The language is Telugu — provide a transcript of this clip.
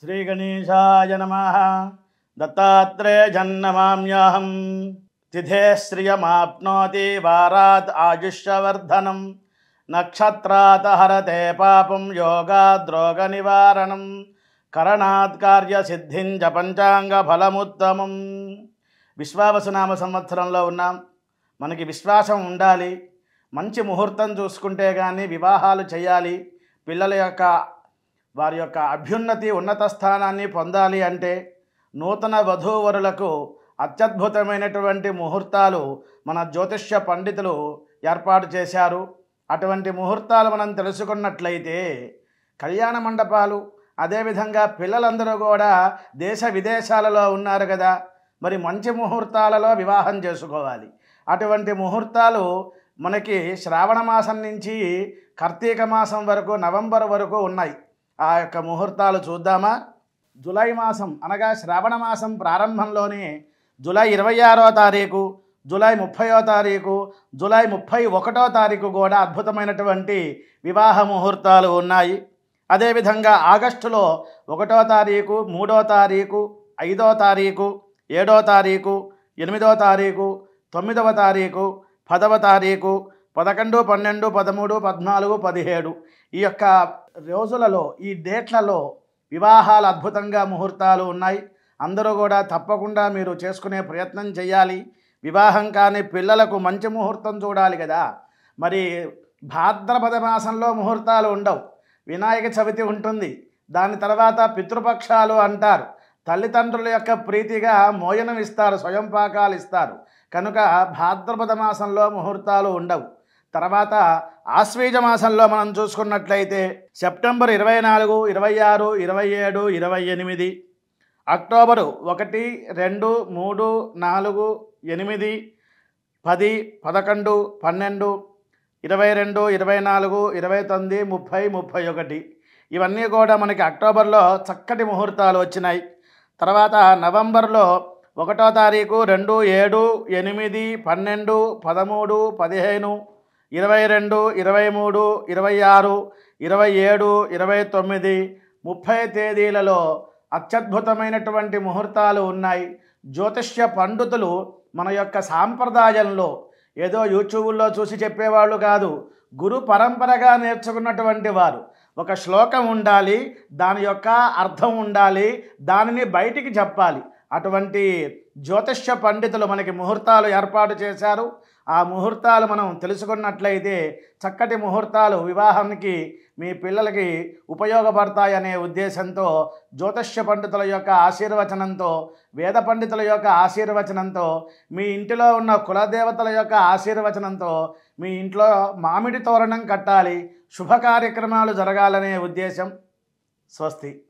श्रीगणेशाय नमः। दत्तात्रेयजन्नमाम्यहं तिथे श्रियमाप्नोति वारात् आयुष्यवर्धनं नक्षत्रात् हरते पापं योगाद्रोगनिवारणं करणात् कार्यसिद्धिं च పంచాంగఫలముత్తమం। విశ్వావసునామ సంవత్సరంలో ఉన్నాం। మనకి విశ్వాసం ఉండాలి। మంచి ముహూర్తం చూసుకుంటే కానీ వివాహాలు చేయాలి। పిల్లల యొక్క వారి యొక్క అభ్యున్నతి ఉన్నత స్థానాన్ని పొందాలి అంటే నూతన వధూవరులకు అత్యద్భుతమైనటువంటి ముహూర్తాలు మన జ్యోతిష్య పండితులు ఏర్పాటు చేశారు। అటువంటి ముహూర్తాలు మనం తెలుసుకున్నట్లయితే కళ్యాణ మండపాలు, అదేవిధంగా పిల్లలందరూ కూడా దేశ విదేశాలలో ఉన్నారు కదా, మరి మంచి ముహూర్తాలలో వివాహం చేసుకోవాలి। అటువంటి ముహూర్తాలు మనకి శ్రావణ మాసం నుంచి కార్తీక మాసం వరకు, నవంబర్ వరకు ఉన్నాయి। ఆ యొక్క ముహూర్తాలు చూద్దామా? జూలై మాసం అనగా శ్రావణ మాసం ప్రారంభంలోనే జూలై 26వ తారీఖు, జూలై 30వ తారీఖు, జూలై 31వ తారీఖు కూడా అద్భుతమైనటువంటి వివాహ ముహూర్తాలు ఉన్నాయి। అదేవిధంగా ఆగస్టులో 1వ తారీఖు, 3వ తారీఖు, 5వ తారీఖు, 7వ తారీఖు, 8వ తారీఖు, 9వ తారీఖు, 10వ తారీఖు, 11, 12, 13, 14, 17 ఈ యొక్క రోజులలో, ఈ డేట్లలో వివాహాలు అద్భుతంగా ముహూర్తాలు ఉన్నాయి। అందరూ కూడా తప్పకుండా మీరు చేసుకునే ప్రయత్నం చేయాలి। వివాహం కాని పిల్లలకు మంచి ముహూర్తం చూడాలి కదా। మరి భాద్రపద మాసంలో ముహూర్తాలు ఉండవు, వినాయక చవితి ఉంటుంది, దాని తర్వాత పితృపక్షాలు అంటారు। తల్లిదండ్రుల యొక్క ప్రీతిగా మోయనం ఇస్తారు, స్వయం పాకాలు ఇస్తారు, కనుక భాద్రపద మాసంలో ముహూర్తాలు ఉండవు। తర్వాత ఆశ్వీజ మాసంలో మనం చూసుకున్నట్లయితే సెప్టెంబర్ 24, 26, 27, 28, అక్టోబరు 1, 2, 3, 4, 8, 10, 11, 12, 22, 24, 29, 30, 31 ఇవన్నీ కూడా మనకి అక్టోబర్లో చక్కటి ముహూర్తాలు వచ్చినాయి। తర్వాత నవంబర్లో 1వ తారీఖు, 2, 7, 8, 12, 13, 15, 22, 23, 26, 27, 29, 30 తేదీలలో అత్యద్భుతమైనటువంటి ముహూర్తాలు ఉన్నాయి। జ్యోతిష్య పండితులు మన యొక్క సాంప్రదాయంలో ఏదో యూట్యూబ్లో చూసి చెప్పేవాళ్ళు కాదు, గురు పరంపరగా నేర్చుకున్నటువంటి వారు। ఒక శ్లోకం ఉండాలి, దాని యొక్క అర్థం ఉండాలి, దానిని బయటికి చెప్పాలి। అటువంటి జ్యోతిష్య పండితులు మనకి ముహూర్తాలు ఏర్పాటు చేశారు। ఆ ముహూర్తాలు మనం తెలుసుకున్నట్లయితే చక్కటి ముహూర్తాలు వివాహానికి మీ పిల్లలకి ఉపయోగపడతాయనే ఉద్దేశంతో, జ్యోతిష్య పండితుల యొక్క ఆశీర్వచనంతో, వేద పండితుల యొక్క ఆశీర్వచనంతో, మీ ఇంటిలో ఉన్న కులదేవతల యొక్క ఆశీర్వచనంతో మీ ఇంట్లో మామిడి తోరణం కట్టాలి, శుభ కార్యక్రమాలు జరగాలనే ఉద్దేశం। స్వస్తి।